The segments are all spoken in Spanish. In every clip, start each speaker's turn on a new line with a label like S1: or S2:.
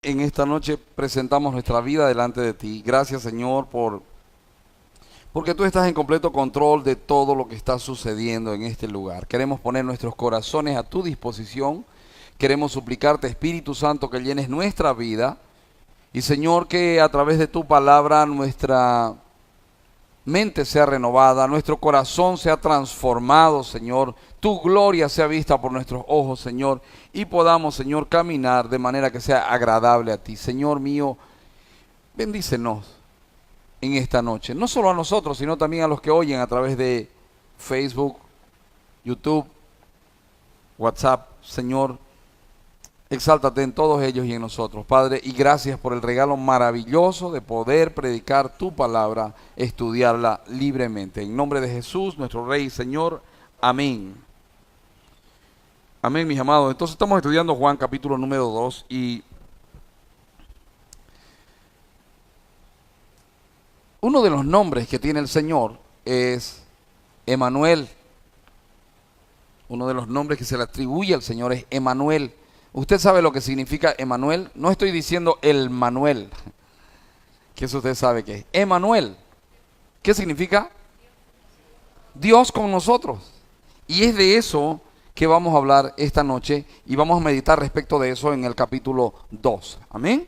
S1: En esta noche presentamos nuestra vida delante de ti. Gracias, Señor, porque tú estás en completo control de todo lo que está sucediendo en este lugar. Queremos poner nuestros corazones a tu disposición. Queremos suplicarte, Espíritu Santo, que llenes nuestra vida. Y, Señor, que a través de tu palabra nuestra mente sea renovada, nuestro corazón sea transformado, Señor. Tu gloria sea vista por nuestros ojos, Señor, y podamos, Señor, caminar de manera que sea agradable a ti. Señor mío, bendícenos en esta noche, no solo a nosotros, sino también a los que oyen a través de Facebook, YouTube, WhatsApp. Señor, exáltate en todos ellos y en nosotros, Padre, y gracias por el regalo maravilloso de poder predicar tu palabra, estudiarla libremente. En nombre de Jesús, nuestro Rey y Señor. Amén. Amén, mis amados. Entonces estamos estudiando Juan capítulo número 2 y uno de los nombres que tiene el Señor es Emanuel. Uno de los nombres que se le atribuye al Señor es Emanuel. ¿Usted sabe lo que significa Emanuel? No estoy diciendo el Manuel, que eso usted sabe que es. Emanuel, ¿qué significa? Dios con nosotros. Y es de eso que vamos a hablar esta noche y vamos a meditar respecto de eso en el capítulo 2. Amén.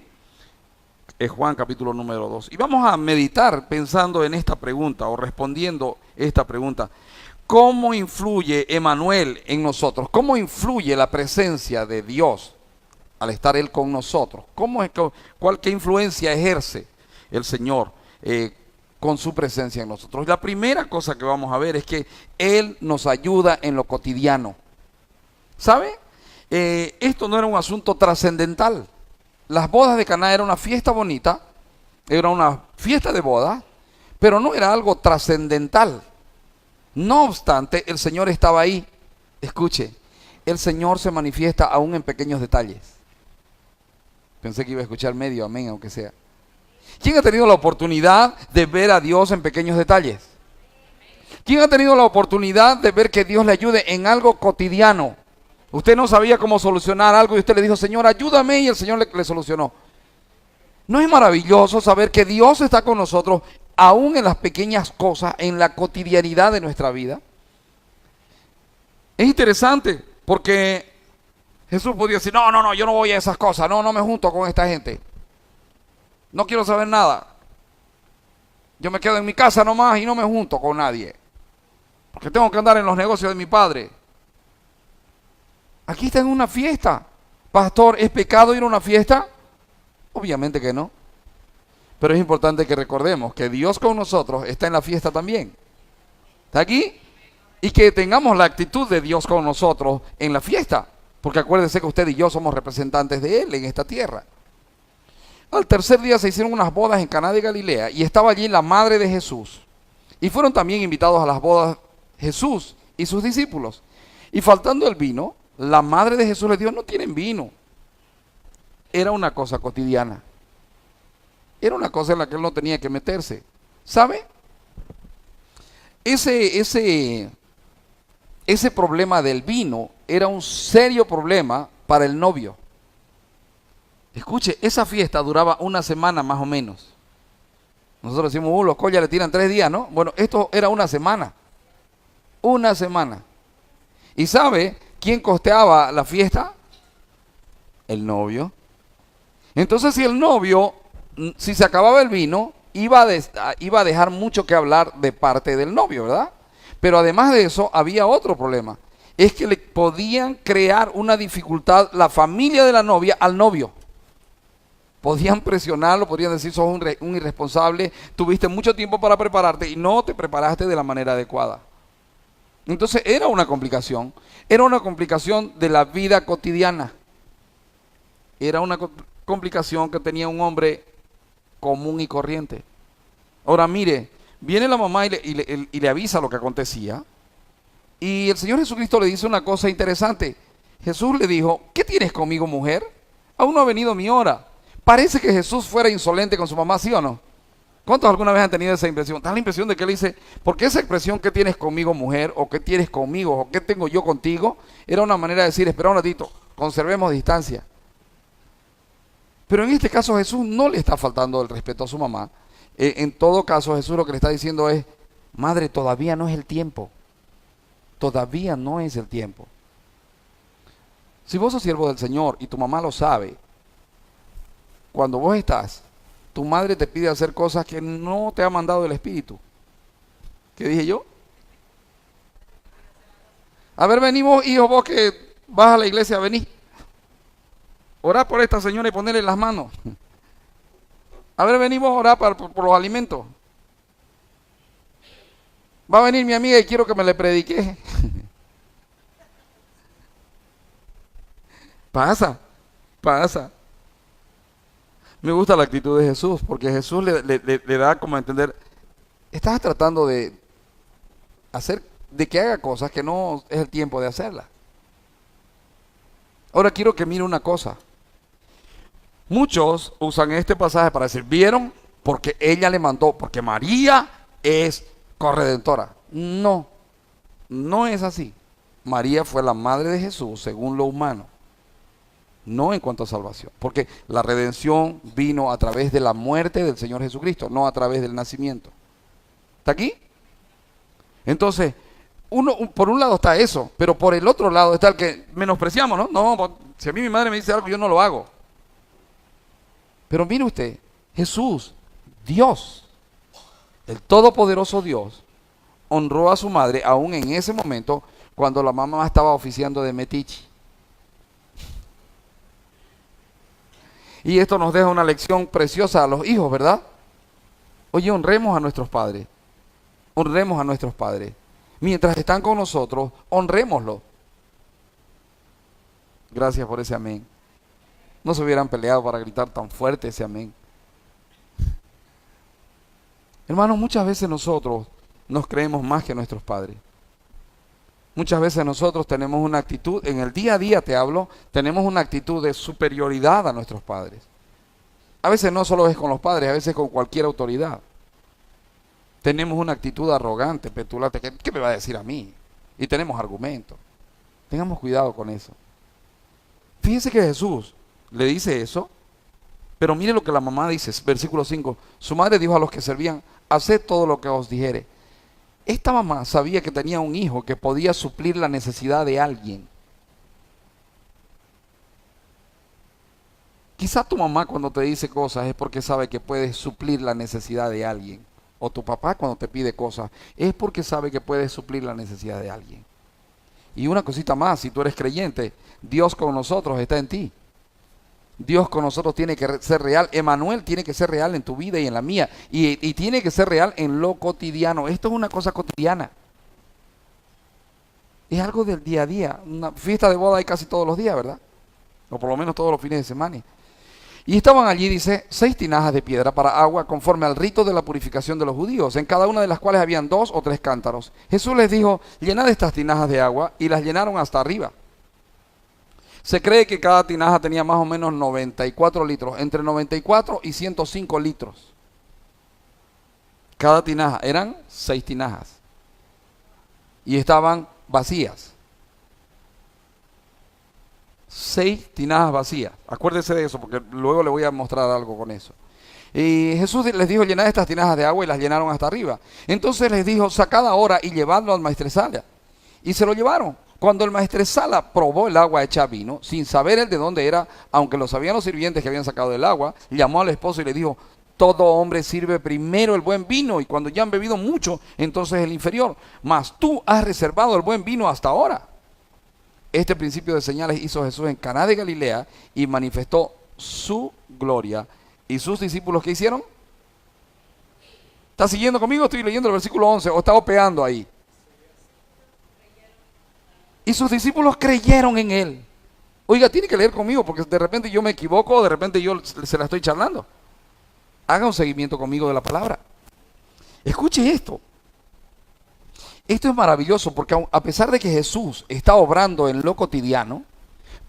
S1: Es Juan capítulo número 2. Y vamos a meditar pensando en esta pregunta o respondiendo esta pregunta. ¿Cómo influye Emanuel en nosotros? ¿Cómo influye la presencia de Dios al estar Él con nosotros? ¿Qué influencia ejerce el Señor con su presencia en nosotros? La primera cosa que vamos a ver es que Él nos ayuda en lo cotidiano. ¿Sabe? Esto no era un asunto trascendental. Las bodas de Caná era una fiesta bonita, era una fiesta de boda, pero no era algo trascendental. No obstante, el Señor estaba ahí. Escuche, el Señor se manifiesta aún en pequeños detalles. Pensé que iba a escuchar medio amén, aunque sea. ¿Quién ha tenido la oportunidad de ver a Dios en pequeños detalles? ¿Quién ha tenido la oportunidad de ver que Dios le ayude en algo cotidiano? Usted no sabía cómo solucionar algo y usted le dijo, Señor, ayúdame, y el Señor le solucionó. ¿No es maravilloso saber que Dios está con nosotros aún en las pequeñas cosas, en la cotidianidad de nuestra vida? Es interesante porque Jesús podía decir, no, yo no voy a esas cosas, no me junto con esta gente. No quiero saber nada. Yo me quedo en mi casa nomás y no me junto con nadie. Porque tengo que andar en los negocios de mi padre. Aquí está en una fiesta. Pastor, ¿es pecado ir a una fiesta? Obviamente que no. Pero es importante que recordemos que Dios con nosotros está en la fiesta también. ¿Está aquí? Y que tengamos la actitud de Dios con nosotros en la fiesta. Porque acuérdense que usted y yo somos representantes de Él en esta tierra. Al tercer día se hicieron unas bodas en Caná de Galilea y estaba allí la madre de Jesús. Y fueron también invitados a las bodas Jesús y sus discípulos. Y faltando el vino, la madre de Jesús les dijo, no tienen vino. Era una cosa cotidiana. Era una cosa en la que él no tenía que meterse. ¿Sabe? Ese problema del vino era un serio problema para el novio. Escuche, esa fiesta duraba una semana más o menos. Nosotros decimos, los collas le tiran 3 días, ¿no? Bueno, esto era una semana. Una semana. ¿Y sabe quién costeaba la fiesta? El novio. Entonces, si se acababa el vino, iba a dejar mucho que hablar de parte del novio, ¿verdad? Pero además de eso, había otro problema. Es que le podían crear una dificultad la familia de la novia al novio. Podían presionarlo, podrían decir, sos un irresponsable, tuviste mucho tiempo para prepararte y no te preparaste de la manera adecuada. Entonces era una complicación de la vida cotidiana. Era una complicación que tenía un hombre común y corriente. Ahora mire, viene la mamá y le avisa lo que acontecía. Y el Señor Jesucristo le dice una cosa interesante. Jesús le dijo, ¿qué tienes conmigo, mujer? Aún no ha venido mi hora. Parece que Jesús fuera insolente con su mamá, ¿sí o no? ¿Cuántos alguna vez han tenido esa impresión? Da la impresión de que él dice, porque esa expresión, ¿qué tienes conmigo, mujer? O ¿qué tienes conmigo? O ¿qué tengo yo contigo? Era una manera de decir, espera un ratito, conservemos distancia. Pero en este caso Jesús no le está faltando el respeto a su mamá. En todo caso Jesús lo que le está diciendo es, madre, todavía no es el tiempo. Todavía no es el tiempo. Si vos sos siervo del Señor y tu mamá lo sabe, cuando vos estás, tu madre te pide hacer cosas que no te ha mandado el Espíritu. ¿Qué dije yo? A ver, vení vos, hijo, vos que vas a la iglesia, vení. Orá por esta señora y ponerle las manos. A ver, vení vos a orar por los alimentos. Va a venir mi amiga y quiero que me le predique. Pasa. Me gusta la actitud de Jesús, porque Jesús le da como a entender, estás tratando de hacer, de que haga cosas que no es el tiempo de hacerlas. Ahora quiero que mire una cosa. Muchos usan este pasaje para decir, ¿vieron? Porque ella le mandó, porque María es corredentora. No, no es así. María fue la madre de Jesús según lo humano, no en cuanto a salvación. Porque la redención vino a través de la muerte del Señor Jesucristo, no a través del nacimiento. ¿Está aquí? Entonces, por un lado está eso, pero por el otro lado está el que menospreciamos, ¿no? No, si a mí mi madre me dice algo, yo no lo hago. Pero mire usted, Jesús, Dios, el todopoderoso Dios, honró a su madre aún en ese momento cuando la mamá estaba oficiando de metiche. Y esto nos deja una lección preciosa a los hijos, ¿verdad? Oye, honremos a nuestros padres. Honremos a nuestros padres. Mientras están con nosotros, honrémoslo. Gracias por ese amén. No se hubieran peleado para gritar tan fuerte ese amén. Hermanos, muchas veces nosotros nos creemos más que nuestros padres. Muchas veces nosotros tenemos una actitud, en el día a día te hablo, tenemos una actitud de superioridad a nuestros padres. A veces no solo es con los padres, a veces con cualquier autoridad. Tenemos una actitud arrogante, petulante, ¿qué me va a decir a mí? Y tenemos argumentos. Tengamos cuidado con eso. Fíjense que Jesús le dice eso, pero mire lo que la mamá dice, versículo 5. Su madre dijo a los que servían, haced todo lo que os dijere. Esta mamá sabía que tenía un hijo que podía suplir la necesidad de alguien. Quizá tu mamá cuando te dice cosas es porque sabe que puedes suplir la necesidad de alguien. O tu papá cuando te pide cosas es porque sabe que puedes suplir la necesidad de alguien. Y una cosita más, si tú eres creyente, Dios con nosotros está en ti. Dios con nosotros tiene que ser real. Emanuel tiene que ser real en tu vida y en la mía. Y tiene que ser real en lo cotidiano. Esto es una cosa cotidiana. Es algo del día a día. Una fiesta de boda hay casi todos los días, ¿verdad? O por lo menos todos los fines de semana. Y estaban allí, dice, 6 tinajas de piedra para agua, conforme al rito de la purificación de los judíos, en cada una de las cuales habían 2 o 3 cántaros. Jesús les dijo, llenad estas tinajas de agua, y las llenaron hasta arriba. Se cree que cada tinaja tenía más o menos 94 litros, entre 94 y 105 litros. Cada tinaja, eran 6 tinajas. Y estaban vacías. 6 tinajas vacías. Acuérdese de eso, porque luego le voy a mostrar algo con eso. Y Jesús les dijo, llenad estas tinajas de agua, y las llenaron hasta arriba. Entonces les dijo, sacad ahora y llevadlo al maestresala. Y se lo llevaron. Cuando el maestresala probó el agua hecha vino, sin saber él de dónde era, aunque lo sabían los sirvientes que habían sacado del agua, llamó al esposo y le dijo, todo hombre sirve primero el buen vino, y cuando ya han bebido mucho, entonces el inferior. Mas tú has reservado el buen vino hasta ahora. Este principio de señales hizo Jesús en Caná de Galilea y manifestó su gloria. ¿Y sus discípulos qué hicieron? ¿Está siguiendo conmigo? Estoy leyendo el versículo 11, o está opeando ahí. Y sus discípulos creyeron en él. Oiga, tiene que leer conmigo porque de repente yo me equivoco o de repente yo se la estoy charlando. Haga un seguimiento conmigo de la palabra. Escuche esto. Esto es maravilloso porque a pesar de que Jesús está obrando en lo cotidiano,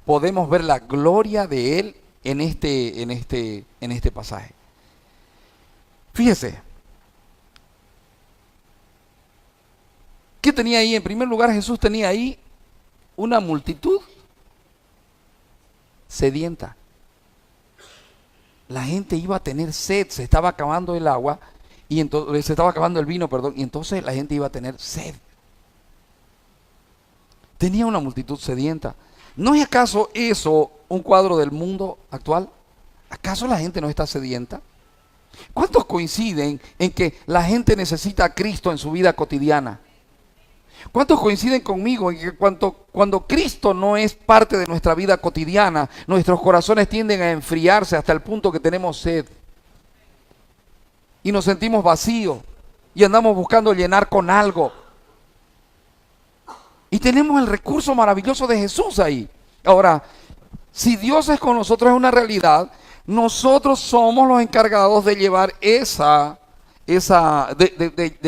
S1: podemos ver la gloria de él en este pasaje. Fíjese. ¿Qué tenía ahí? En primer lugar, Jesús tenía ahí una multitud sedienta. la gente iba a tener sed, se estaba acabando el agua, y entonces se estaba acabando el vino, perdón, y entonces la gente iba a tener sed. Tenía una multitud sedienta. ¿No es acaso eso un cuadro del mundo actual? ¿Acaso la gente no está sedienta? ¿Cuántos coinciden en que la gente necesita a Cristo en su vida cotidiana? ¿Cuántos coinciden conmigo en que cuando Cristo no es parte de nuestra vida cotidiana, nuestros corazones tienden a enfriarse hasta el punto que tenemos sed? Y nos sentimos vacíos y andamos buscando llenar con algo. Y tenemos el recurso maravilloso de Jesús ahí. Ahora, si Dios es con nosotros es una realidad, nosotros somos los encargados de llevar de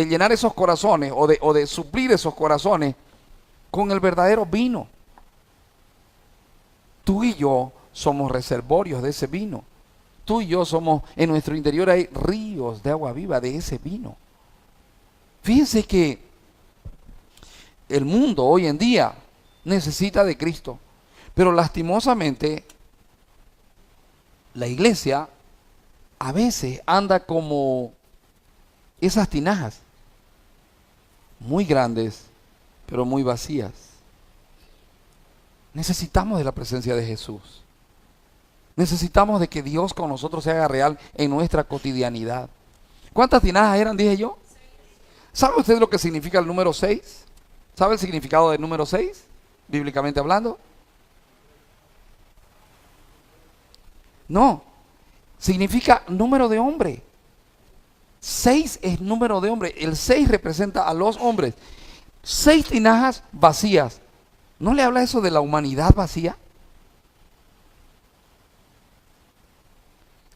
S1: llenar esos corazones o de suplir esos corazones con el verdadero vino. Tú y yo somos reservorios de ese vino. Tú y yo somos, en nuestro interior hay ríos de agua viva de ese vino. Fíjense que el mundo hoy en día necesita de Cristo, pero lastimosamente la iglesia a veces anda como esas tinajas, muy grandes, pero muy vacías. Necesitamos de la presencia de Jesús. Necesitamos de que Dios con nosotros se haga real en nuestra cotidianidad. ¿Cuántas tinajas eran, dije yo? ¿Sabe usted lo que significa el número 6? ¿Sabe el significado del número 6, bíblicamente hablando? No, significa número de hombre. 6 es número de hombre. El 6 representa a los hombres. 6 tinajas vacías. ¿No le habla eso de la humanidad vacía?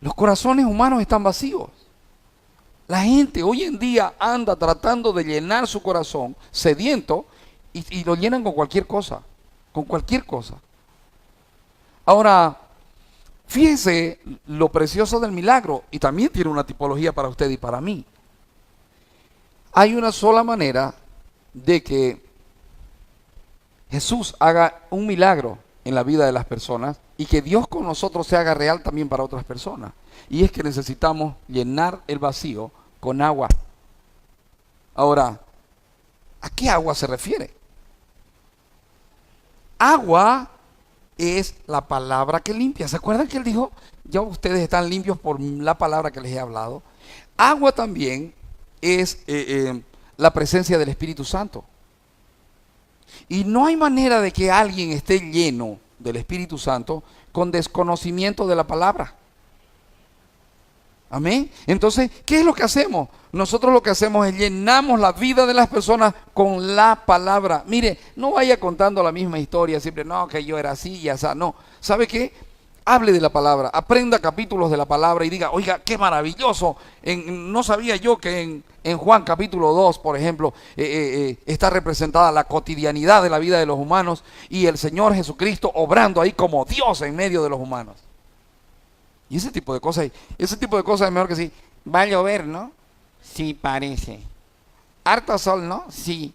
S1: Los corazones humanos están vacíos. La gente hoy en día anda tratando de llenar su corazón sediento y lo llenan con cualquier cosa. Con cualquier cosa. Ahora, fíjese lo precioso del milagro, y también tiene una tipología para usted y para mí. Hay una sola manera de que Jesús haga un milagro en la vida de las personas y que Dios con nosotros se haga real también para otras personas. Y es que necesitamos llenar el vacío con agua. Ahora, ¿a qué agua se refiere? Agua es la palabra que limpia. ¿Se acuerdan que él dijo, ya ustedes están limpios por la palabra que les he hablado? Agua también es la presencia del Espíritu Santo. Y no hay manera de que alguien esté lleno del Espíritu Santo con desconocimiento de la palabra. Amén. Entonces, ¿qué es lo que hacemos? Nosotros lo que hacemos es llenamos la vida de las personas con la palabra. Mire, no vaya contando la misma historia siempre, no, que yo era así y así. No, ¿sabe qué? Hable de la palabra, aprenda capítulos de la palabra y diga, oiga, qué maravilloso. No sabía yo que en Juan capítulo 2, por ejemplo, está representada la cotidianidad de la vida de los humanos y el Señor Jesucristo obrando ahí como Dios en medio de los humanos. Y ese tipo de cosas es mejor que sí. Va a llover, ¿no? Sí, parece. Harto sol, ¿no? Sí.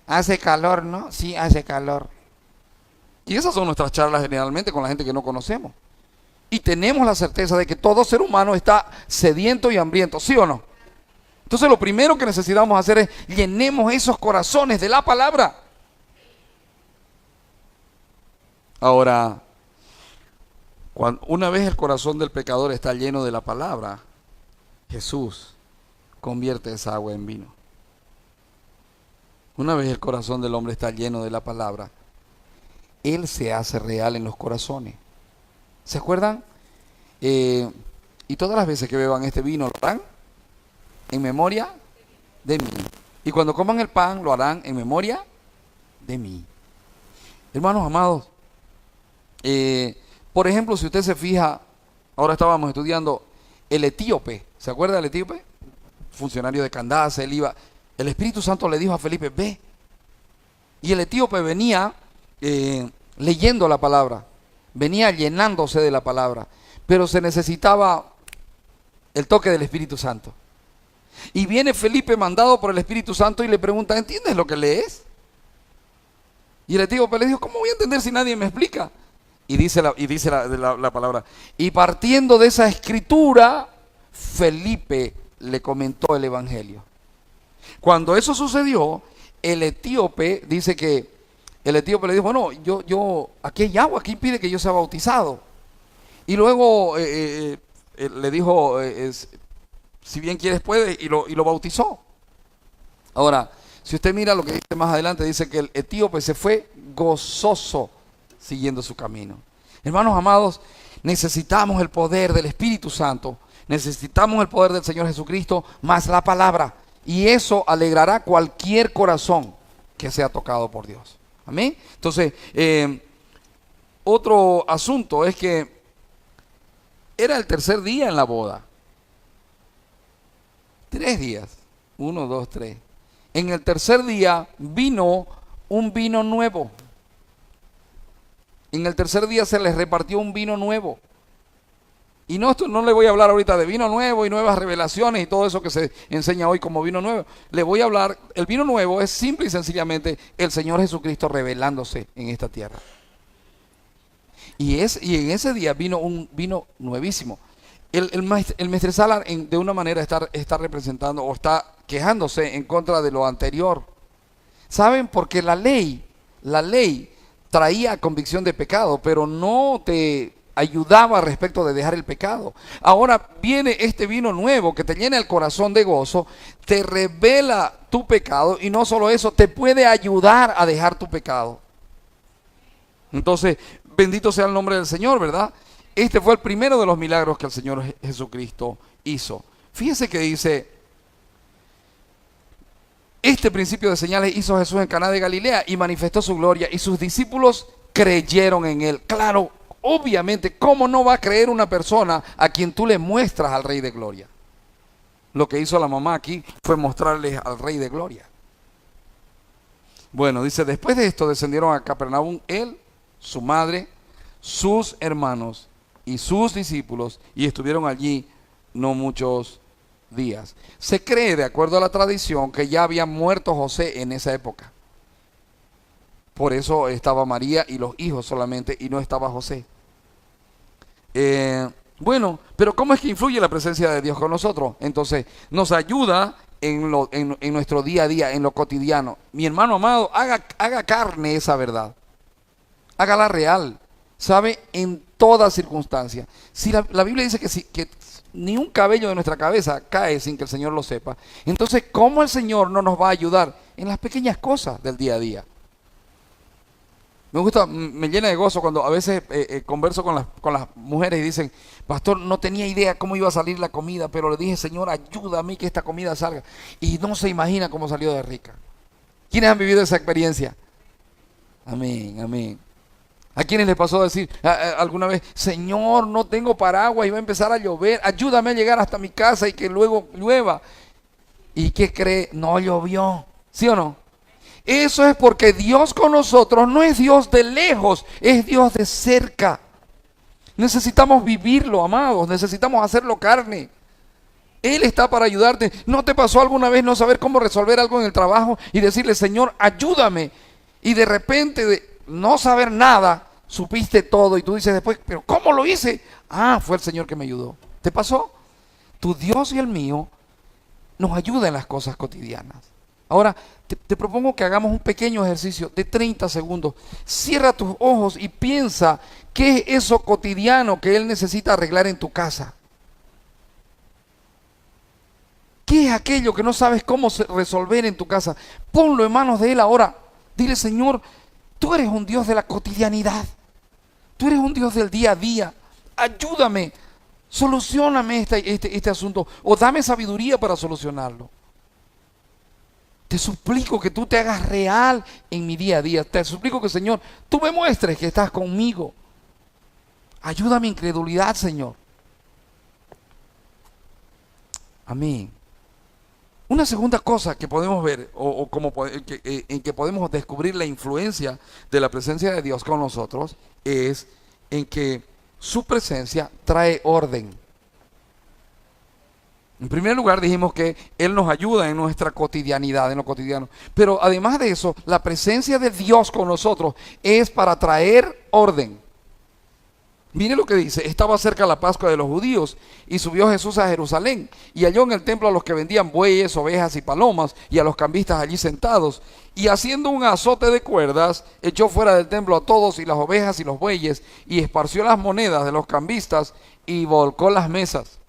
S1: Hace calor, ¿no? Sí, hace calor. Y esas son nuestras charlas generalmente con la gente que no conocemos. Y tenemos la certeza de que todo ser humano está sediento y hambriento, ¿sí o no? Entonces lo primero que necesitamos hacer es llenemos esos corazones de la palabra. Ahora, una vez el corazón del pecador está lleno de la palabra, Jesús convierte esa agua en vino. Una vez el corazón del hombre está lleno de la palabra, Él se hace real en los corazones. ¿Se acuerdan? Y todas las veces que beban este vino lo harán en memoria de mí. Y cuando coman el pan lo harán en memoria de mí. Hermanos amados, por ejemplo, si usted se fija, ahora estábamos estudiando el etíope. ¿Se acuerda del etíope? Funcionario de Candace, él iba. El Espíritu Santo le dijo a Felipe, ve. Y el etíope venía leyendo la palabra, venía llenándose de la palabra, pero se necesitaba el toque del Espíritu Santo. Y viene Felipe mandado por el Espíritu Santo y le pregunta, ¿entiendes lo que lees? Y el etíope le dijo, ¿cómo voy a entender si nadie me explica? la palabra. Y partiendo de esa escritura, Felipe le comentó el evangelio. Cuando eso sucedió, el etíope dice que el etíope le dijo, bueno, aquí hay agua, ¿qué impide que yo sea bautizado? Y luego le dijo, si bien quieres puedes, y lo bautizó. Ahora, si usted mira lo que dice más adelante, dice que el etíope se fue gozoso siguiendo su camino. Hermanos amados, necesitamos el poder del Espíritu Santo, necesitamos el poder del Señor Jesucristo, más la palabra, y eso alegrará cualquier corazón que sea tocado por Dios. Amén. Entonces, otro asunto es que era el tercer día en la boda. 3 días. 1, 2, 3. En el tercer día vino un vino nuevo. En el tercer día se les repartió un vino nuevo. Y no, esto no le voy a hablar ahorita de vino nuevo y nuevas revelaciones y todo eso que se enseña hoy como vino nuevo. Le voy a hablar, el vino nuevo es simple y sencillamente el Señor Jesucristo revelándose en esta tierra. Y en ese día vino un vino nuevísimo. El maestresala de una manera está representando o está quejándose en contra de lo anterior. ¿Saben? Porque la ley traía convicción de pecado, pero no te ayudaba respecto de dejar el pecado. Ahora viene este vino nuevo que te llena el corazón de gozo, te revela tu pecado y no solo eso, te puede ayudar a dejar tu pecado. Entonces, bendito sea el nombre del Señor, ¿verdad? Este fue el primero de los milagros que el Señor Jesucristo hizo. Fíjese que dice, este principio de señales hizo Jesús en Caná de Galilea y manifestó su gloria y sus discípulos creyeron en él. Claro, obviamente, ¿cómo no va a creer una persona a quien tú le muestras al Rey de Gloria? Lo que hizo la mamá aquí fue mostrarles al Rey de Gloria. Bueno, dice, después de esto descendieron a Capernaum él, su madre, sus hermanos y sus discípulos, y estuvieron allí no muchos días. Se cree, de acuerdo a la tradición, que ya había muerto José en esa época. Por eso estaba María y los hijos solamente, y no estaba José. Bueno, pero ¿cómo es que influye la presencia de Dios con nosotros? Entonces, nos ayuda en nuestro día a día, en lo cotidiano. Mi hermano amado, haga carne esa verdad. Hágala real. ¿Sabe? En toda circunstancia. Si la Biblia dice que ni un cabello de nuestra cabeza cae sin que el Señor lo sepa, entonces, ¿cómo el Señor no nos va a ayudar en las pequeñas cosas del día a día? Me gusta, me llena de gozo cuando a veces converso con las mujeres y dicen, pastor, no tenía idea cómo iba a salir la comida, pero le dije, Señor, ayúdame que esta comida salga. Y no se imagina cómo salió de rica. ¿Quiénes han vivido esa experiencia? Amén, amén. ¿A quiénes les pasó a decir alguna vez, Señor, no tengo paraguas y va a empezar a llover, ayúdame a llegar hasta mi casa y que luego llueva? ¿Y qué cree? No llovió. ¿Sí o no? Eso es porque Dios con nosotros no es Dios de lejos, es Dios de cerca. Necesitamos vivirlo, amados, necesitamos hacerlo carne. Él está para ayudarte. ¿No te pasó alguna vez no saber cómo resolver algo en el trabajo y decirle, Señor, ayúdame? Y de repente, de no saber nada, supiste todo y tú dices después, pero ¿cómo lo hice? Ah, fue el Señor que me ayudó. ¿Te pasó? Tu Dios y el mío nos ayuda en las cosas cotidianas. Ahora, te propongo que hagamos un pequeño ejercicio de 30 segundos. Cierra tus ojos y piensa qué es eso cotidiano que Él necesita arreglar en tu casa. ¿Qué es aquello que no sabes cómo resolver en tu casa? Ponlo en manos de Él ahora. Dile, Señor, tú eres un Dios de la cotidianidad. Tú eres un Dios del día a día. Ayúdame, solucióname este asunto o dame sabiduría para solucionarlo. Te suplico que tú te hagas real en mi día a día. Te suplico que, Señor, tú me muestres que estás conmigo. Ayuda a mi incredulidad, Señor. Amén. Una segunda cosa que podemos ver, en que podemos descubrir la influencia de la presencia de Dios con nosotros, es en que su presencia trae orden. En primer lugar dijimos que Él nos ayuda en nuestra cotidianidad, en lo cotidiano. Pero además de eso, la presencia de Dios con nosotros es para traer orden. Mire lo que dice: estaba cerca la Pascua de los judíos y subió Jesús a Jerusalén y halló en el templo a los que vendían bueyes, ovejas y palomas y a los cambistas allí sentados, y haciendo un azote de cuerdas echó fuera del templo a todos y las ovejas y los bueyes, y esparció las monedas de los cambistas y volcó las mesas.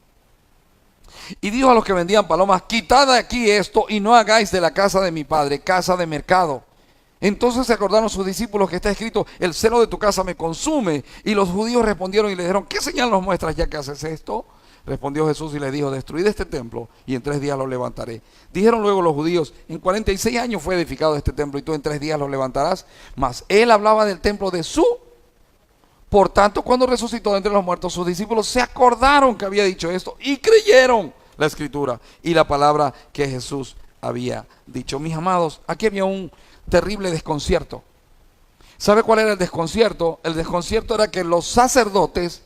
S1: Y dijo a los que vendían palomas: quitad de aquí esto y no hagáis de la casa de mi padre casa de mercado. Entonces se acordaron sus discípulos que está escrito: el celo de tu casa me consume. Y los judíos respondieron y le dijeron: ¿qué señal nos muestras ya que haces esto? Respondió Jesús y les dijo: destruid este templo y en 3 días lo levantaré. Dijeron luego los judíos: en 46 años fue edificado este templo y tú en 3 días lo levantarás. Mas él hablaba del templo de su. Por tanto, cuando resucitó de entre los muertos, sus discípulos se acordaron que había dicho esto y creyeron la escritura y la palabra que Jesús había dicho. Mis amados, aquí había un terrible desconcierto. ¿Sabe cuál era el desconcierto? El desconcierto era que los sacerdotes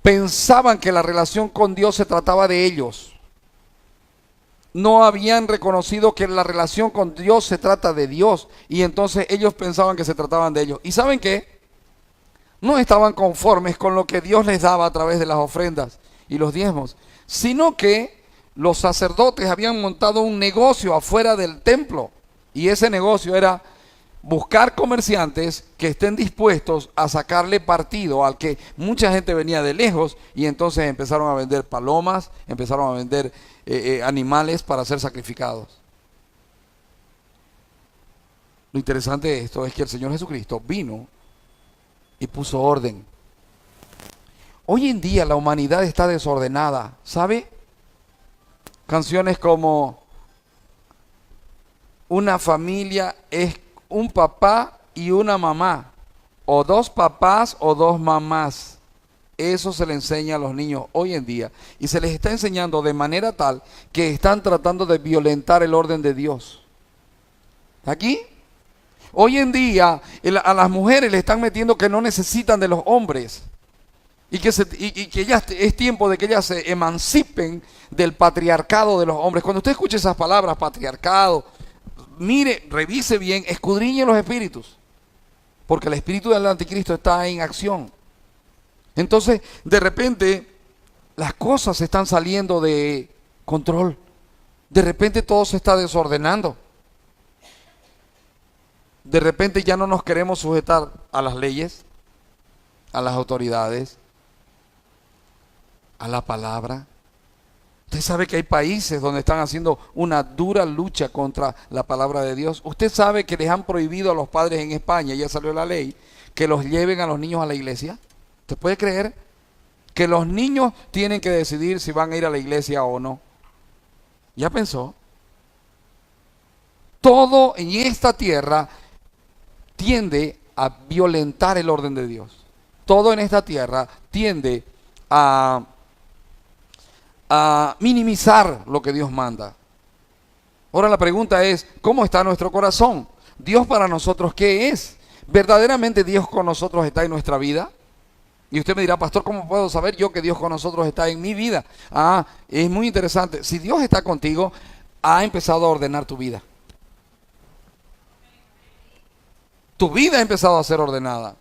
S1: pensaban que la relación con Dios se trataba de ellos. No habían reconocido que la relación con Dios se trata de Dios, y entonces ellos pensaban que se trataban de ellos. ¿Y saben qué? No estaban conformes con lo que Dios les daba a través de las ofrendas y los diezmos, sino que los sacerdotes habían montado un negocio afuera del templo. Y ese negocio era buscar comerciantes que estén dispuestos a sacarle partido al que mucha gente venía de lejos, y entonces empezaron a vender palomas, empezaron a vender animales para ser sacrificados. Lo interesante de esto es que el Señor Jesucristo vino y puso orden. Hoy en día la humanidad está desordenada, ¿sabe? Canciones como una familia es un papá y una mamá, o 2 papás o 2 mamás. Eso se le enseña a los niños hoy en día, y se les está enseñando de manera tal que están tratando de violentar el orden de Dios. Aquí, hoy en día, a las mujeres le están metiendo que no necesitan de los hombres, y que ya es tiempo de que ellas se emancipen del patriarcado de los hombres. Cuando usted escuche esas palabras, patriarcado, mire, revise bien, escudriñe los espíritus, porque el espíritu del anticristo está en acción. Entonces, de repente, las cosas están saliendo de control. De repente todo se está desordenando. De repente ya no nos queremos sujetar a las leyes, a las autoridades, a la palabra. Usted sabe que hay países donde están haciendo una dura lucha contra la palabra de Dios. Usted sabe que les han prohibido a los padres en España, ya salió la ley, que los lleven a los niños a la iglesia. ¿Usted puede creer que los niños tienen que decidir si van a ir a la iglesia o no? ¿Ya pensó? Todo en esta tierra tiende a violentar el orden de Dios. Todo en esta tierra tiende a minimizar lo que Dios manda. Ahora la pregunta es: ¿cómo está nuestro corazón? Dios para nosotros, ¿qué es? ¿Verdaderamente Dios con nosotros está en nuestra vida? Y usted me dirá: pastor, ¿cómo puedo saber yo que Dios con nosotros está en mi vida? Es muy interesante. Si Dios está contigo, ha empezado a ordenar tu vida. Tu vida ha empezado a ser ordenada.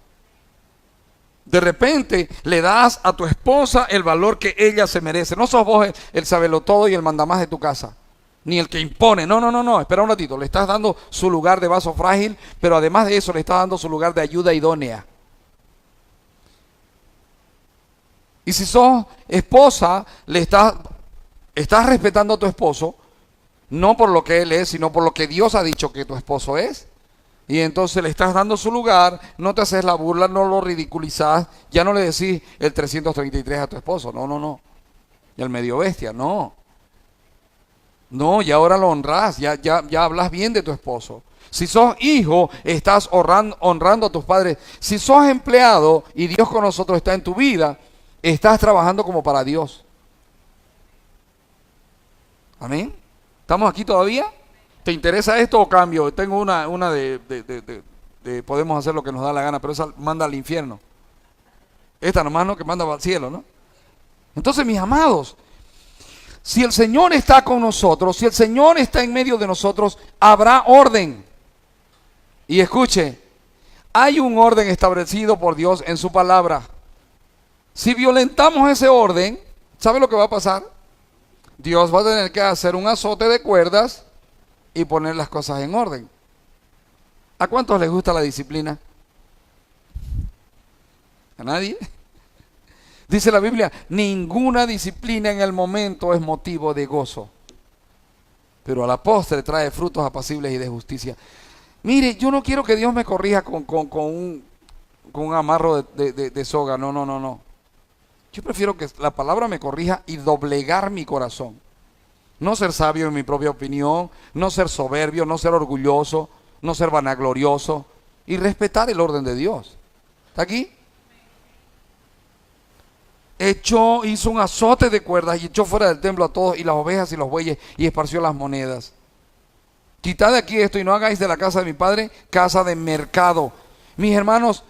S1: De repente le das a tu esposa el valor que ella se merece. No sos vos el sabelotodo y el mandamás de tu casa, ni el que impone. No, espera un ratito. Le estás dando su lugar de vaso frágil, pero además de eso le estás dando su lugar de ayuda idónea. Y si sos esposa, estás respetando a tu esposo, no por lo que él es, sino por lo que Dios ha dicho que tu esposo es. Y entonces le estás dando su lugar, no te haces la burla, no lo ridiculizás, ya no le decís el 333 a tu esposo, no. Y el medio bestia, no. No, y ahora lo honrás, ya hablas bien de tu esposo. Si sos hijo, estás honrando a tus padres. Si sos empleado y Dios con nosotros está en tu vida, estás trabajando como para Dios. Amén. ¿Estamos aquí todavía? ¿Te interesa esto o cambio? Tengo una de podemos hacer lo que nos da la gana, pero esa manda al infierno. Esta nomás no, que manda al cielo, ¿no? Entonces, mis amados, si el Señor está con nosotros, si el Señor está en medio de nosotros, habrá orden. Y escuche, hay un orden establecido por Dios en su palabra. Si violentamos ese orden, ¿sabe lo que va a pasar? Dios va a tener que hacer un azote de cuerdas y poner las cosas en orden. ¿A cuántos les gusta la disciplina? ¿A nadie? Dice la Biblia, ninguna disciplina en el momento es motivo de gozo, pero a la postre trae frutos apacibles y de justicia. Mire, yo no quiero que Dios me corrija con un amarro de soga. No, no, no, no. Yo prefiero que la palabra me corrija y doblegar mi corazón. No ser sabio en mi propia opinión, no ser soberbio, no ser orgulloso, no ser vanaglorioso y respetar el orden de Dios. ¿Está aquí? Hizo un azote de cuerdas y echó fuera del templo a todos y las ovejas y los bueyes y esparció las monedas. Quitad de aquí esto y no hagáis de la casa de mi padre casa de mercado. Mis hermanos,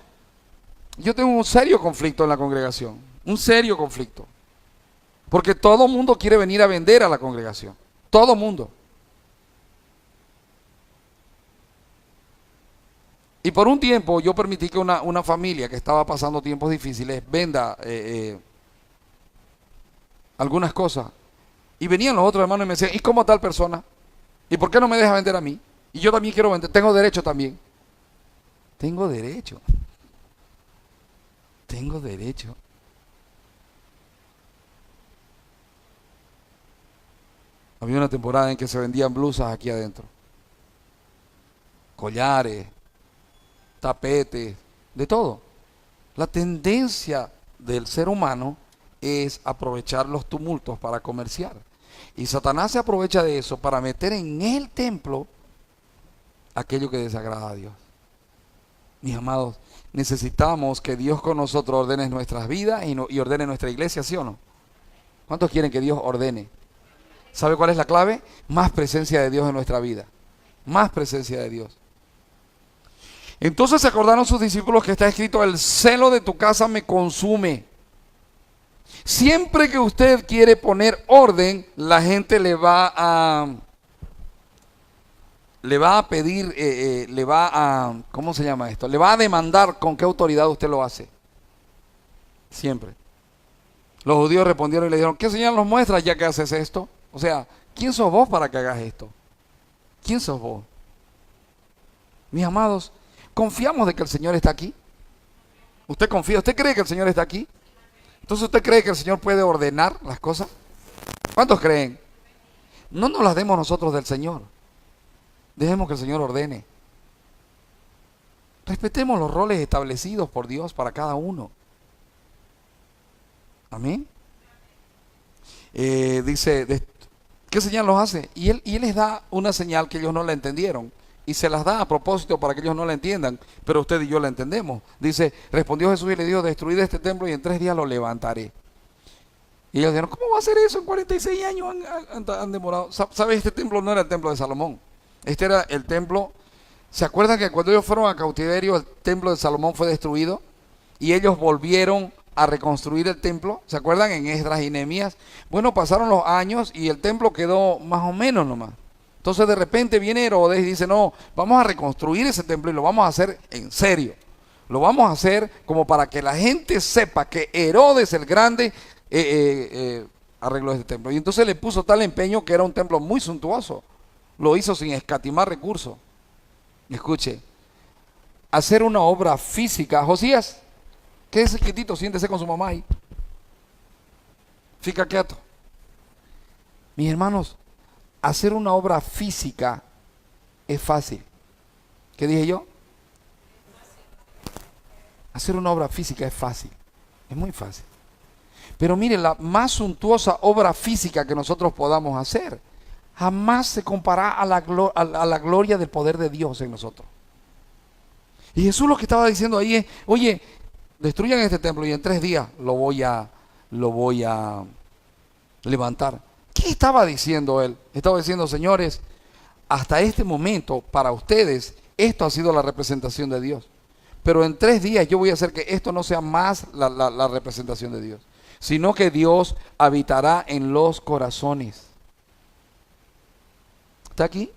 S1: yo tengo un serio conflicto en la congregación, un serio conflicto. Porque todo mundo quiere venir a vender a la congregación, todo mundo. Y por un tiempo yo permití que una familia que estaba pasando tiempos difíciles venda algunas cosas. Y venían los otros hermanos y me decían, ¿y cómo tal persona? ¿Y por qué no me deja vender a mí? Y yo también quiero vender, tengo derecho también. Tengo derecho. Tengo derecho. Había una temporada en que se vendían blusas aquí adentro. Collares, tapetes, de todo. La tendencia del ser humano es aprovechar los tumultos para comerciar. Y Satanás se aprovecha de eso para meter en el templo aquello que desagrada a Dios. Mis amados, necesitamos que Dios con nosotros ordene nuestras vidas y ordene nuestra iglesia, ¿sí o no? ¿Cuántos quieren que Dios ordene? ¿Sabe cuál es la clave? Más presencia de Dios en nuestra vida. Más presencia de Dios. Entonces se acordaron sus discípulos que está escrito, el celo de tu casa me consume. Siempre que usted quiere poner orden, la gente le va a pedir, ¿cómo se llama esto? Le va a demandar con qué autoridad usted lo hace. Siempre. Los judíos respondieron y le dijeron, ¿qué señal nos muestras ya que haces esto? O sea, ¿quién sos vos para que hagas esto? ¿Quién sos vos? Mis amados, ¿confiamos de que el Señor está aquí? ¿Usted confía? ¿Usted cree que el Señor está aquí? Entonces, ¿usted cree que el Señor puede ordenar las cosas? ¿Cuántos creen? No nos las demos nosotros del Señor. Dejemos que el Señor ordene. Respetemos los roles establecidos por Dios para cada uno. Amén. Dice, ¿qué señal los hace? Y él les da una señal que ellos no la entendieron. Y se las da a propósito para que ellos no la entiendan, pero usted y yo la entendemos. Dice, respondió Jesús y le dijo, destruid este templo y en 3 días lo levantaré. Y ellos dijeron, ¿cómo va a ser eso? En 46 años han demorado. ¿Sabes? Este templo no era el templo de Salomón. Este era el templo. ¿Se acuerdan que cuando ellos fueron a cautiverio el templo de Salomón fue destruido? Y ellos volvieron a reconstruir el templo. ¿Se acuerdan? En Esdras y Nehemías. Bueno, pasaron los años y el templo quedó más o menos nomás. Entonces de repente viene Herodes y dice, no, vamos a reconstruir ese templo y lo vamos a hacer en serio. Lo vamos a hacer como para que la gente sepa que Herodes el Grande arregló este templo. Y entonces le puso tal empeño que era un templo muy suntuoso. Lo hizo sin escatimar recursos. Escuche, hacer una obra física. Josías, quédese quietito, siéntese con su mamá ahí. Fica quieto. Mis hermanos, hacer una obra física es fácil. ¿Qué dije yo? Hacer una obra física es fácil. Es muy fácil. Pero mire, la más suntuosa obra física que nosotros podamos hacer jamás se compara a la gloria del poder de Dios en nosotros. Y Jesús lo que estaba diciendo ahí es, oye, destruyan este templo y en 3 días lo voy a levantar. ¿Qué estaba diciendo él? Estaba diciendo, señores, hasta este momento, para ustedes, esto ha sido la representación de Dios. Pero en 3 días yo voy a hacer que esto no sea más la representación de Dios, sino que Dios habitará en los corazones. ¿Está aquí?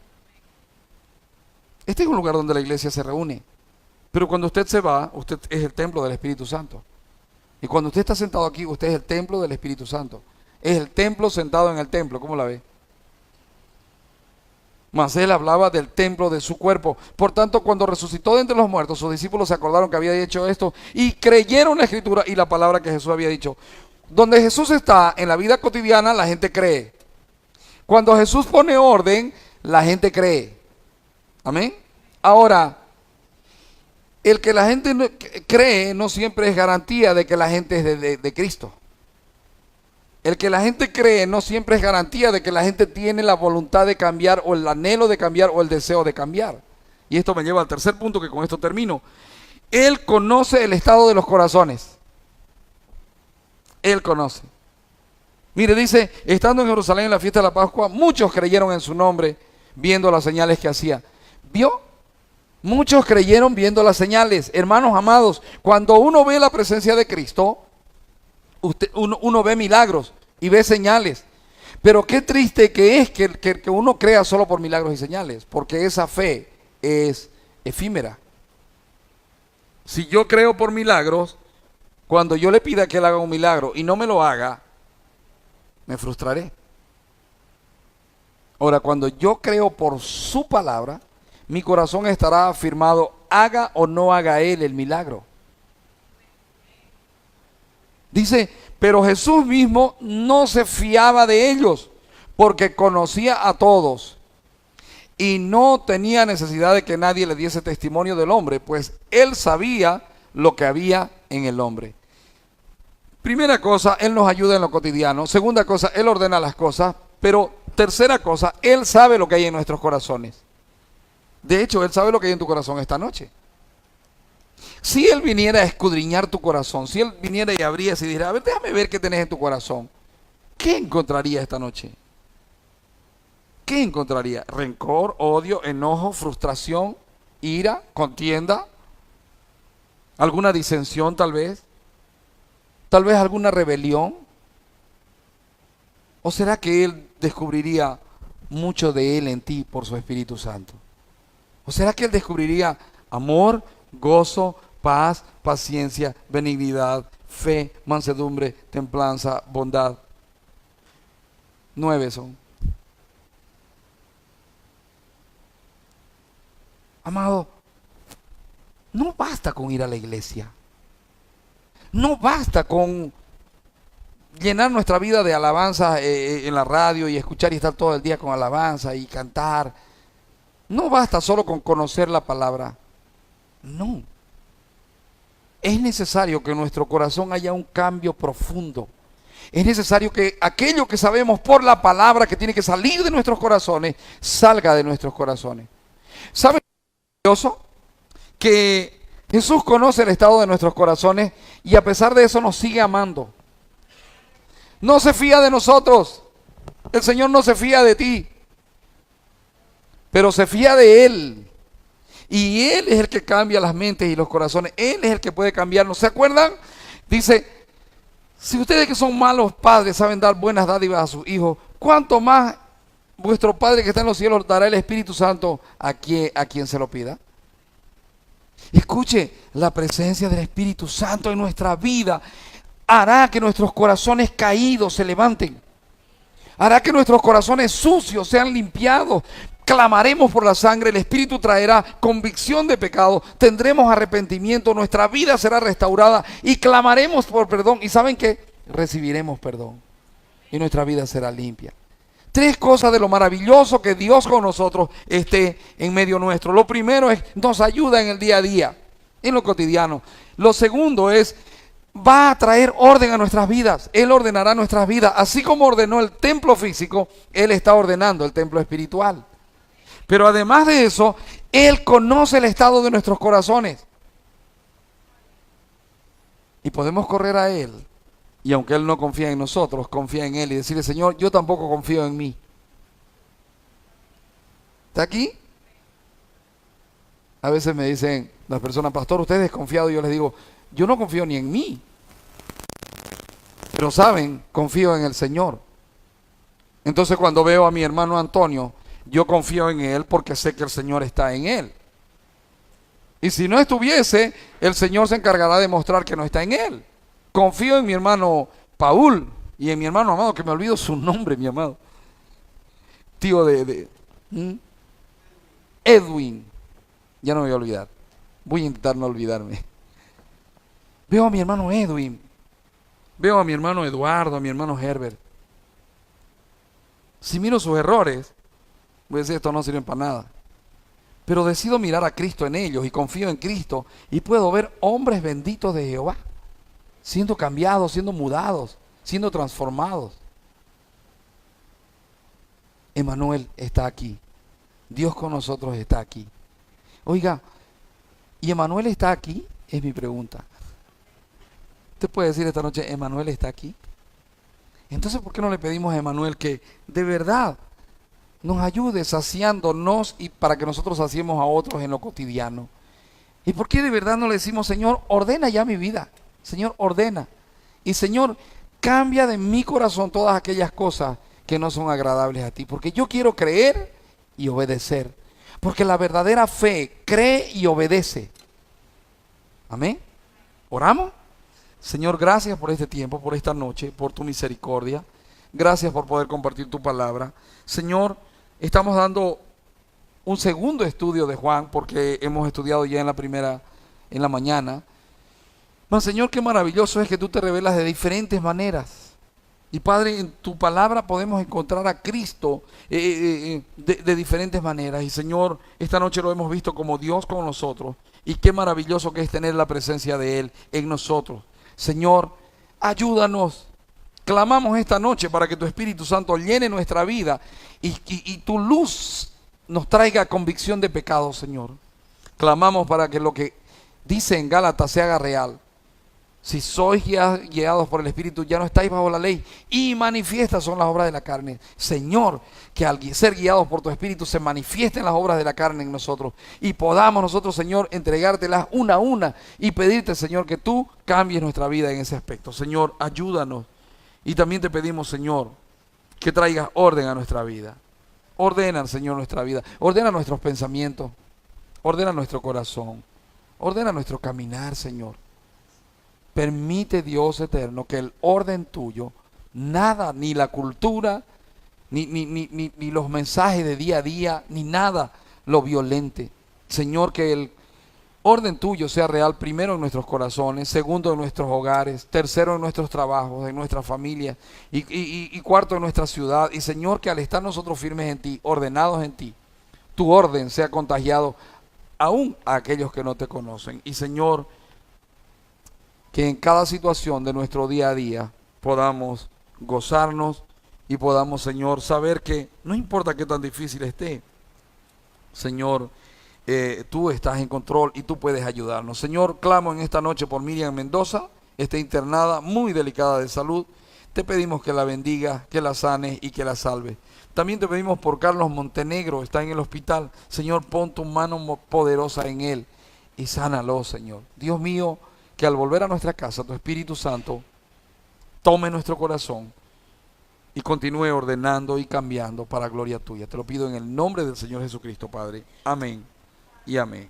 S1: Este es un lugar donde la iglesia se reúne. Pero cuando usted se va, usted es el templo del Espíritu Santo. Y cuando usted está sentado aquí, usted es el templo del Espíritu Santo. Es el templo sentado en el templo. ¿Cómo la ve? Mas él hablaba del templo de su cuerpo. Por tanto, cuando resucitó de entre los muertos, sus discípulos se acordaron que había hecho esto y creyeron la Escritura y la palabra que Jesús había dicho. Donde Jesús está en la vida cotidiana, la gente cree. Cuando Jesús pone orden, la gente cree. Amén. Ahora, el que la gente cree no siempre es garantía de que la gente es de Cristo. El que la gente cree no siempre es garantía de que la gente tiene la voluntad de cambiar o el anhelo de cambiar o el deseo de cambiar. Y esto me lleva al tercer punto, que con esto termino. Él conoce el estado de los corazones. Él conoce. Mire, dice, estando en Jerusalén en la fiesta de la Pascua, muchos creyeron en su nombre viendo las señales que hacía. ¿Vio? Muchos creyeron viendo las señales. Hermanos amados, cuando uno ve la presencia de Cristo, uno ve milagros y ve señales. Pero qué triste que es que uno crea solo por milagros y señales, porque esa fe es efímera. Si yo creo por milagros, cuando yo le pida que él haga un milagro y no me lo haga, me frustraré. Ahora, cuando yo creo por su palabra, mi corazón estará afirmado, haga o no haga él el milagro. Dice, pero Jesús mismo no se fiaba de ellos, porque conocía a todos y no tenía necesidad de que nadie le diese testimonio del hombre, pues él sabía lo que había en el hombre. Primera cosa, él nos ayuda en lo cotidiano. Segunda cosa, él ordena las cosas. Pero tercera cosa, él sabe lo que hay en nuestros corazones. De hecho, él sabe lo que hay en tu corazón esta noche. Si él viniera a escudriñar tu corazón, si él viniera y abriese y dijera, a ver, déjame ver qué tenés en tu corazón, ¿qué encontraría esta noche? ¿Qué encontraría? ¿Rencor, odio, enojo, frustración, ira, contienda? ¿Alguna disensión tal vez? ¿Tal vez alguna rebelión? ¿O será que él descubriría mucho de él en ti por su Espíritu Santo? ¿O será que él descubriría amor, gozo, paz, paciencia, benignidad, fe, mansedumbre, templanza, bondad? 9 son. Amado, no basta con ir a la iglesia. No basta con llenar nuestra vida de alabanza en la radio y escuchar y estar todo el día con alabanza y cantar. No basta solo con conocer la palabra. No. Es necesario que en nuestro corazón haya un cambio profundo. Es necesario que aquello que sabemos por la palabra que tiene que salir de nuestros corazones, salga de nuestros corazones. ¿Saben qué es curioso? Que Jesús conoce el estado de nuestros corazones y a pesar de eso nos sigue amando. No se fía de nosotros. El Señor no se fía de ti, pero se fía de Él. Y Él es el que cambia las mentes y los corazones. Él es el que puede cambiarnos. ¿Se acuerdan? Dice, si ustedes que son malos padres saben dar buenas dádivas a sus hijos, ¿cuánto más vuestro Padre que está en los cielos dará el Espíritu Santo a quien se lo pida? Escuche, la presencia del Espíritu Santo en nuestra vida hará que nuestros corazones caídos se levanten. Hará que nuestros corazones sucios sean limpiados. Clamaremos por la sangre, el Espíritu traerá convicción de pecado, tendremos arrepentimiento, nuestra vida será restaurada y clamaremos por perdón. ¿Y saben qué? Recibiremos perdón y nuestra vida será limpia. 3 cosas de lo maravilloso que Dios con nosotros esté en medio nuestro. Lo primero es, nos ayuda en el día a día, en lo cotidiano. Lo segundo es, va a traer orden a nuestras vidas. Él ordenará nuestras vidas. Así como ordenó el templo físico, Él está ordenando el templo espiritual. Pero además de eso, Él conoce el estado de nuestros corazones. Y podemos correr a Él. Y aunque Él no confía en nosotros, confía en Él y decirle, Señor, yo tampoco confío en mí. ¿Está aquí? A veces me dicen las personas, pastor, ¿usted es desconfiado? Y yo les digo, yo no confío ni en mí. Pero saben, confío en el Señor. Entonces cuando veo a mi hermano Antonio, yo confío en él porque sé que el Señor está en él. Y si no estuviese, el Señor se encargará de mostrar que no está en él. Confío en mi hermano Paul y en mi hermano amado, que me olvido su nombre, mi amado. Tío ¿Mm? Edwin. Ya no me voy a olvidar. Voy a intentar no olvidarme. Veo a mi hermano Edwin. Veo a mi hermano Eduardo, a mi hermano Herbert. Si miro sus errores, voy a decir, esto no sirve para nada. Pero decido mirar a Cristo en ellos y confío en Cristo y puedo ver hombres benditos de Jehová, siendo cambiados, siendo mudados, siendo transformados. Emmanuel está aquí. Dios con nosotros está aquí. Oiga, ¿y Emmanuel está aquí? Es mi pregunta. Usted puede decir esta noche, Emmanuel está aquí. Entonces, ¿por qué no le pedimos a Emmanuel que de verdad nos ayude saciándonos y para que nosotros saciemos a otros en lo cotidiano? ¿Y por qué de verdad no le decimos, Señor, ordena ya mi vida? Señor, ordena. Y Señor, cambia de mi corazón todas aquellas cosas que no son agradables a ti. Porque yo quiero creer y obedecer. Porque la verdadera fe cree y obedece. Amén. ¿Oramos? Señor, gracias por este tiempo, por esta noche, por tu misericordia. Gracias por poder compartir tu palabra. Señor, estamos dando un segundo estudio de Juan, porque hemos estudiado ya en la mañana. Mas, Señor, qué maravilloso es que tú te revelas de diferentes maneras. Y Padre, en tu palabra podemos encontrar a Cristo de diferentes maneras. Y Señor, esta noche lo hemos visto como Dios con nosotros. Y qué maravilloso que es tener la presencia de Él en nosotros. Señor, ayúdanos. Clamamos esta noche para que tu Espíritu Santo llene nuestra vida y tu luz nos traiga convicción de pecado, Señor. Clamamos para que lo que dice en Gálatas se haga real. Si sois guiados por el Espíritu, ya no estáis bajo la ley, y manifiestas son las obras de la carne. Señor, que al ser guiados por tu Espíritu se manifiesten las obras de la carne en nosotros, y podamos nosotros, Señor, entregártelas una a una, y pedirte, Señor, que tú cambies nuestra vida en ese aspecto. Señor, ayúdanos, y también te pedimos, Señor, que traigas orden a nuestra vida. Ordena, Señor, nuestra vida, ordena nuestros pensamientos, ordena nuestro corazón, ordena nuestro caminar, Señor. Permite, Dios eterno, que el orden tuyo, nada, ni la cultura, ni los mensajes de día a día, ni nada lo violente. Señor, que el orden tuyo sea real, primero en nuestros corazones, segundo en nuestros hogares, tercero en nuestros trabajos, en nuestras familias, y cuarto en nuestra ciudad. Y Señor, que al estar nosotros firmes en ti, ordenados en ti, tu orden sea contagiado aún a aquellos que no te conocen. Y Señor, que en cada situación de nuestro día a día podamos gozarnos y podamos, Señor, saber que no importa qué tan difícil esté, Señor, tú estás en control y tú puedes ayudarnos. Señor, clamo en esta noche por Miriam Mendoza, está internada, muy delicada de salud. Te pedimos que la bendiga, que la sane y que la salve. También te pedimos por Carlos Montenegro, está en el hospital. Señor, pon tu mano poderosa en él y sánalo, Señor. Dios mío, que al volver a nuestra casa, tu Espíritu Santo tome nuestro corazón y continúe ordenando y cambiando para gloria tuya. Te lo pido en el nombre del Señor Jesucristo, Padre. Amén y amén.